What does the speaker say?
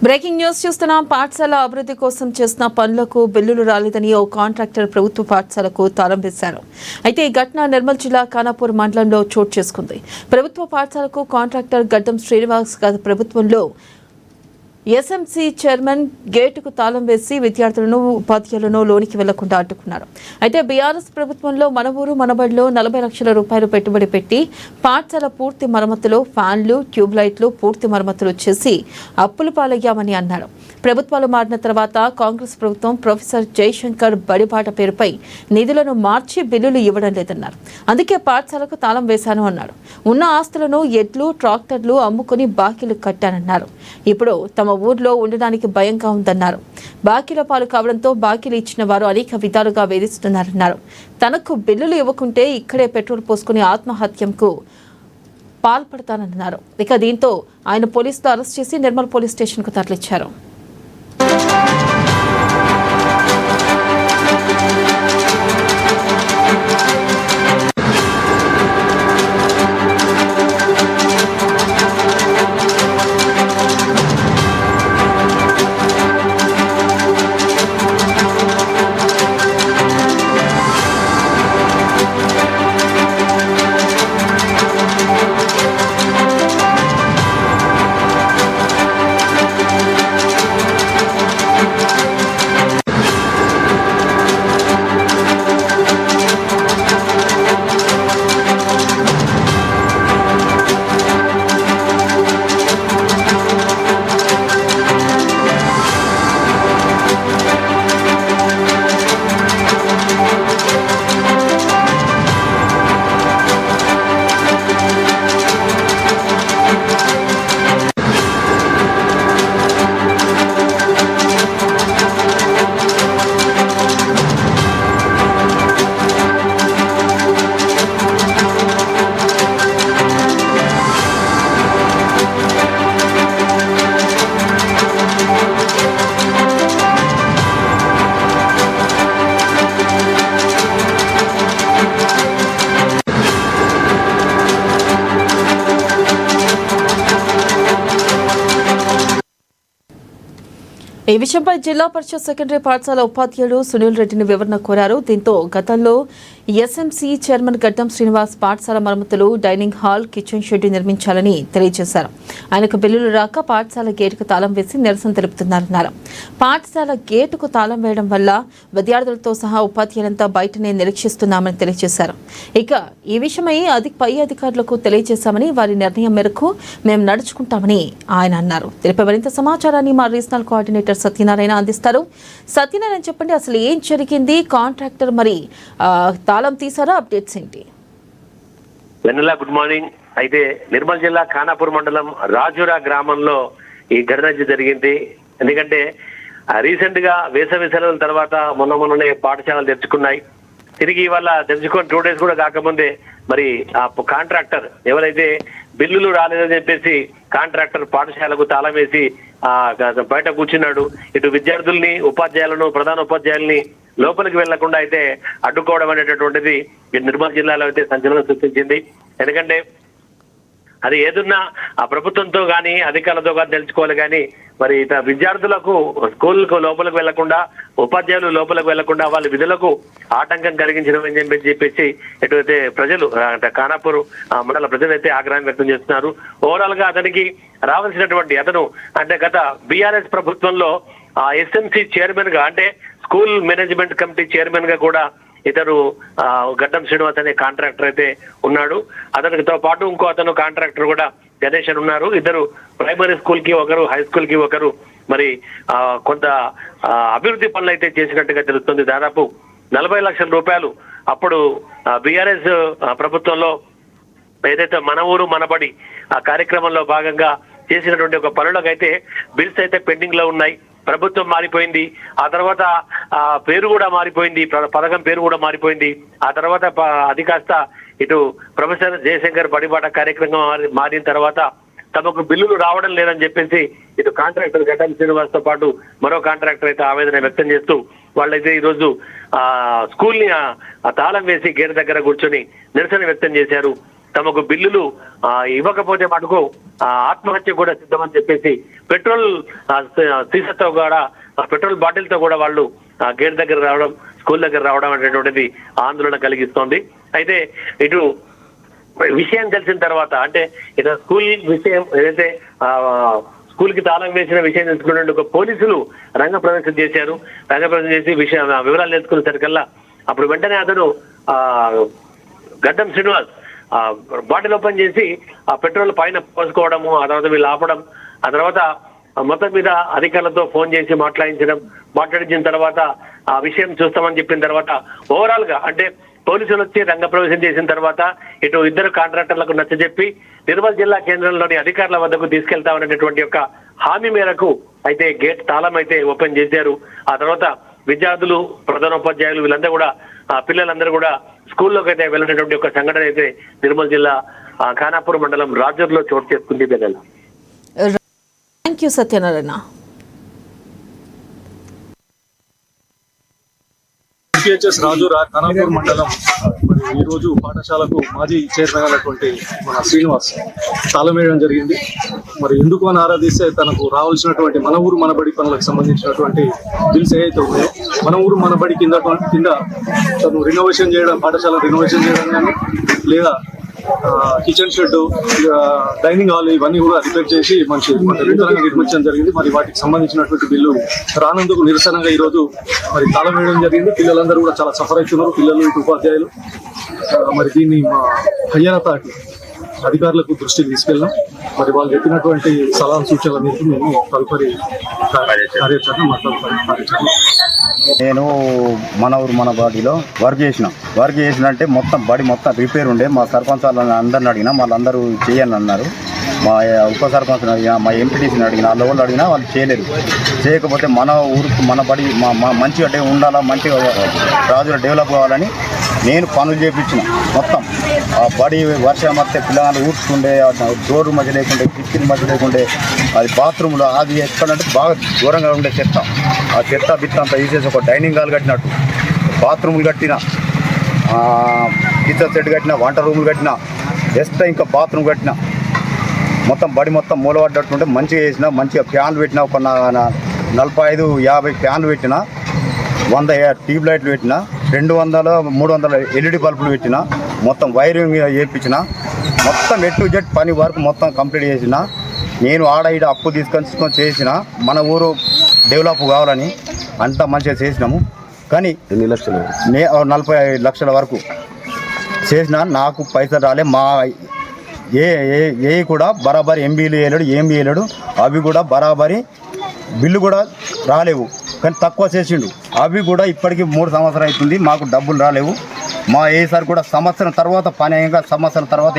Breaking news చూస్తున్నాం. పాఠశాల అభివృద్ధి కోసం చేసిన పనులకు బిల్లులు రాలేదని ఓ కాంట్రాక్టర్ ప్రభుత్వ పాఠశాలకు తాళం వేశారు. అయితే ఈ ఘటన నిర్మల్ జిల్లా ఖానాపూర్ మండలంలో చోటు చేసుకుంది. ప్రభుత్వ పాఠశాలకు కాంట్రాక్టర్ గడ్డం శ్రీనివాస్ గత ప్రభుత్వంలో ఎస్ఎంసీ చైర్మన్ గేటుకు తాళం వేసి విద్యార్థులను ఉపాధ్యాయులను లోనికి వెళ్లకుండా అడ్డుకున్నారు. అయితే బీఆర్ఎస్ ప్రభుత్వంలో మన ఊరు మనబడిలో 40 లక్షల రూపాయలు పెట్టుబడి పెట్టి పాఠశాల పూర్తి మరమ్మతులు, ఫ్యాన్లు, ట్యూబ్ లైట్లు పూర్తి మరమ్మతులు చేసి అప్పులు పాలయ్యామని అన్నారు. ప్రభుత్వాలు మారిన తర్వాత కాంగ్రెస్ ప్రభుత్వం ప్రొఫెసర్ జయశంకర్ బడిబాట పేరుపై నిధులను మార్చి బిల్లులు ఇవ్వడం లేదన్నారు. అందుకే పాఠశాలకు తాళం వేశాను అన్నాడు. ఉన్న ఆస్తులను ఎడ్లు, ట్రాక్టర్లు అమ్ముకుని బాకీలు కట్టానన్నారు. ఇప్పుడు తమ ఊర్లో ఉండడానికి భయంగా ఉందన్నారు. బాకీల పాలు కావడంతో బాకీలు ఇచ్చిన వారు అనేక విధాలుగా వేధిస్తున్నారన్నారు. తనకు బిల్లులు ఇవ్వకుంటే ఇక్కడే పెట్రోల్ పోసుకుని ఆత్మహత్యకు పాల్పడతానన్నారు. ఇక దీంతో ఆయన పోలీసులు అరెస్ట్ చేసి నిర్మల్ పోలీస్ స్టేషన్కు తరలించారు. ఈ విషయంపై జిల్లా పరిషత్ సెకండరీ పాఠశాల ఉపాధ్యాయుడు సునీల్ రెడ్డిని వివరణ కోరారు. దీంతో గతంలో ఎస్ఎంసీ చైర్మన్ గడ్డం శ్రీనివాస్ పాఠశాల మరమ్మతులు, డైనింగ్ హాల్, కిచెన్ షెడ్ నిర్మించాలని తెలియజేశారు. ఆయనకు బిల్లులు రాక పాఠశాల గేటుకు తాళం వేసి నిరసన తెలుపుతున్నారన్నారు. పాఠశాల గేటుకు తాళం వేయడం వల్ల విద్యార్థులతో సహా ఉపాధ్యాయులంతా బయటనే నిరీక్షిస్తున్నామని తెలియజేశారు. ఇక ఈ విషయమై పై అధికారులకు తెలియజేశామని, వారి నిర్ణయం మేరకు మేము నడుచుకుంటామని ఆయన అన్నారు. తెలిపే మరింత సమాచారాన్ని మా రీజనల్ కోఆర్డినేటర్ సత్యనారాయణ అందిస్తారు. సత్యనారాయణ, చెప్పండి, అసలు ఏం జరిగింది? కాంట్రాక్టర్ మరి తాళం తీసారా? అప్డేట్స్ ఏంటి? వెన్నెల, గుడ్ మార్నింగ్. అయితే నిర్మల్ జిల్లా ఖానాపూర్ మండలం రాజురా గ్రామంలో ఈ ఘటన జరిగింది. ఎందుకంటే రీసెంట్ గా వేసవి సెలవుల తర్వాత మొన్ననే పాఠశాలలు తెరుచుకున్నాయి. తిరిగి ఇవాళ తెరుచుకొని 2 days కూడా కాకముందే మరి ఆ కాంట్రాక్టర్ ఎవరైతే బిల్లులు రాలేదని చెప్పేసి కాంట్రాక్టర్ పాఠశాలకు తాళం వేసి బయట కూర్చున్నాడు. ఇటు విద్యార్థుల్ని, ఉపాధ్యాయులను, ప్రధాన ఉపాధ్యాయుల్ని లోపలికి వెళ్లకుండా అయితే అడ్డుకోవడం అనేటటువంటిది నిర్మల్ జిల్లాలో అయితే సంచలనం సృష్టించింది. ఎందుకంటే అది ఏదున్నా ఆ ప్రభుత్వంతో కానీ అధికారులతో కానీ తెలుసుకోవాలి. కానీ మరి విద్యార్థులకు స్కూల్కు లోపలికి వెళ్లకుండా, ఉపాధ్యాయులు లోపలికి వెళ్లకుండా వాళ్ళ విధులకు ఆటంకం కలిగించడం అని చెప్పేసి ఎటువైతే ప్రజలు ఖానాపూర్ మండల ప్రజలైతే ఆగ్రహం వ్యక్తం చేస్తున్నారు. ఓవరాల్ గా అతనికి రావాల్సినటువంటి అంటే గత బీఆర్ఎస్ ప్రభుత్వంలో ఎస్ఎంసీ చైర్మన్ గా, అంటే స్కూల్ మేనేజ్మెంట్ కమిటీ చైర్మన్ గా కూడా ఇతరు గడ్డం శ్రీనివాస్ అనే కాంట్రాక్టర్ అయితే ఉన్నాడు. అతనితో పాటు ఇంకో అతను కాంట్రాక్టర్ కూడా గణేష్ అని ఉన్నారు. ఇద్దరు ప్రైమరీ స్కూల్ కి ఒకరు, హై స్కూల్ కి ఒకరు మరి కొంత అభివృద్ధి పనులు అయితే చేసినట్టుగా తెలుస్తుంది. దాదాపు 40 లక్షల రూపాయలు అప్పుడు బీఆర్ఎస్ ప్రభుత్వంలో ఏదైతే మన ఊరు మనబడి ఆ కార్యక్రమంలో భాగంగా చేసినటువంటి ఒక పనులకైతే బిల్స్ అయితే పెండింగ్ లో ఉన్నాయి. ప్రభుత్వం మారిపోయింది, ఆ తర్వాత పేరు కూడా మారిపోయింది, పథకం పేరు కూడా మారిపోయింది. ఆ తర్వాత అది కాస్త ఇటు ప్రొఫెసర్ జయశంకర్ బడిబాట కార్యక్రమం మారిన తర్వాత తమకు బిల్లులు రావడం లేదని చెప్పేసి ఇటు కాంట్రాక్టర్ గడ్డం శ్రీనివాస్ తో పాటు మరో కాంట్రాక్టర్ అయితే ఆవేదన వ్యక్తం చేస్తూ వాళ్ళైతే ఈ రోజు స్కూల్ ని తాళం వేసి గేట్ దగ్గర కూర్చొని నిరసన వ్యక్తం చేశారు. తమకు బిల్లులు ఇవ్వకపోతే మటుకు ఆత్మహత్య కూడా సిద్ధమని చెప్పేసి పెట్రోల్ సీసాతో కూడా పెట్రోల్ బాటిల్ తో కూడా వాళ్ళు గేట్ దగ్గర రావడం, స్కూల్ దగ్గర రావడం అనేటువంటిది ఆందోళన కలిగిస్తోంది. అయితే ఇటు విషయం తెలిసిన తర్వాత అంటే ఇటు స్కూల్ విషయం ఏదైతే స్కూల్ కి తాళం వేసిన విషయం తెలుసుకున్నట్టు పోలీసులు రంగప్రవేశం చేశారు. రంగప్రవేశం చేసి వివరాలు తెలుసుకునేసరికల్లా అప్పుడు వెంటనే అతను గడ్డం శ్రీనివాస్ బాటిల్ ఓపెన్ చేసి ఆ పెట్రోల్ పైన పోసుకోవడము, ఆ తర్వాత వీళ్ళు ఆపడం, ఆ తర్వాత మొత్తం మీద అధికారులతో ఫోన్ చేసి మాట్లాడించిన తర్వాత ఆ విషయం చూస్తామని చెప్పిన తర్వాత ఓవరాల్ గా అంటే పోలీసులు వచ్చి రంగప్రవేశం చేసిన తర్వాత ఇటు ఇద్దరు కాంట్రాక్టర్లకు నచ్చజెప్పి నిర్మల్ జిల్లా కేంద్రంలోని అధికారుల వద్దకు తీసుకెళ్తామనేటువంటి యొక్క హామీ మేరకు అయితే గేట్ తాళం అయితే ఓపెన్ చేశారు. ఆ తర్వాత విద్యార్థులు, ప్రధానోపాధ్యాయులు వీళ్ళందరూ కూడా పిల్లలందరూ కూడా స్కూల్లోకి అయితే వెళ్ళినటువంటి ఒక సంఘటన అయితే నిర్మల్ జిల్లా ఖానాపూర్ మండలం రాజూర్లో చోటు చేసుకుంది. Vennela. Thank you Satyanarayana. CHS Rajura Khanapur మండలం మరి ఈ రోజు పాఠశాలకు మాజీ చైర్మన్ అయినటువంటి మన శ్రీనివాస్ తాళం వేయడం జరిగింది. మరి ఎందుకు అని ఆరాధిస్తే తనకు రావాల్సినటువంటి మన ఊరు మనబడి పనులకు సంబంధించినటువంటి బిల్స్ ఏవైతే ఉన్నాయో మన ఊరు మనబడి కింద తను రినోవేషన్ చేయడం, పాఠశాల రినోవేషన్ చేయడం కానీ లేదా కిచెన్ షెడ్, డైనింగ్ హాల్ ఇవన్నీ కూడా రిపేర్ చేసి మంచి నూతనంగా నిర్మించడం జరిగింది. మరి వాటికి సంబంధించినటువంటి బిల్లు రానందుకు నిరసనగా ఈరోజు మరి తాళం వేయడం జరిగింది. పిల్లలందరూ కూడా చాలా సఫర్ అవుతున్నారు, పిల్లలు, ఇటు ఉపాధ్యాయులు. మరి దీన్ని మా హయ్యనతాకి అధికారులకు దృష్టికి తీసుకెళ్ళాం. మరి వాళ్ళు చెప్పినటువంటి సలహా సూచనల మీద మేము తదుపరి కార్యాచరణ మాట్లాడుతాం. నేను మన ఊరు మన బాడీలో వర్క్ చేసిన అంటే మొత్తం బడి మొత్తం రిపేర్ ఉండే. మా సర్పంచ్ వాళ్ళని అందరిని అడిగినా వాళ్ళందరూ చేయని అన్నారు. మా ఉప సర్పంచ్ని అడిగినా, మా ఎంపీటీసీని అడిగినా, వాళ్ళ వాళ్ళు అడిగినా వాళ్ళు చేయలేరు. చేయకపోతే మన ఊరికి మన బడి మంచిగా ఉండాలా, మంచిగా రాజులు డెవలప్ కావాలని నేను పనులు చేయించిన. మొత్తం ఆ బడి వర్షం వస్తే పిల్లలు ఊడ్చుకుండే, డోర్ మధ్య లేకుండే, కిచెన్ మధ్య లేకుండే, అది బాత్రూంలో అది ఎక్కడంటే బాగా దూరంగా ఉండే చెత్త, ఆ చెత్త బిత్త అంతా తీసేసి ఒక డైనింగ్ హాల్ కట్టినట్టు, బాత్రూములు కట్టిన, కిచెన్ సెట్ కట్టిన, వంట రూములు కట్టిన, ఎక్స్ట్రా ఇంకా బాత్రూమ్ కట్టిన, మొత్తం బడి మొత్తం మూలపడ్డట్టుంటే మంచిగా చేసిన. మంచిగా ఫ్యాన్లు పెట్టిన, ఒక 45-50 ఫ్యాన్లు పెట్టిన, 100 ట్యూబ్ లైట్లు పెట్టిన, 200-300 ఎల్ఈడి బల్బులు పెట్టిన, మొత్తం వైరింగ్ చేయించిన, మొత్తం ఎటు జెడ్ పని వరకు మొత్తం కంప్లీట్ చేసిన. నేను ఆడ ఈడ అప్పు తీసుకొని చేసిన, మన ఊరు డెవలప్ కావాలని అంతా మంచిగా చేసినాము. కానీ 40 లక్షల వరకు చేసిన, నాకు పైసలు రాలే. మా ఏ కూడా బరాబరి ఎంబీలు వేయలేడు, ఏం వేయలేడు. అవి కూడా బరాబరి బిల్లు కూడా రాలేవు, కానీ తక్కువ చేసిండు. అవి కూడా ఇప్పటికీ 3 సంవత్సరాలు అవుతుంది, మాకు డబ్బులు రాలేవు. మా ఏసారి కూడా సంవత్సరం తర్వాత పని అయ్యాక సంవత్సరం తర్వాత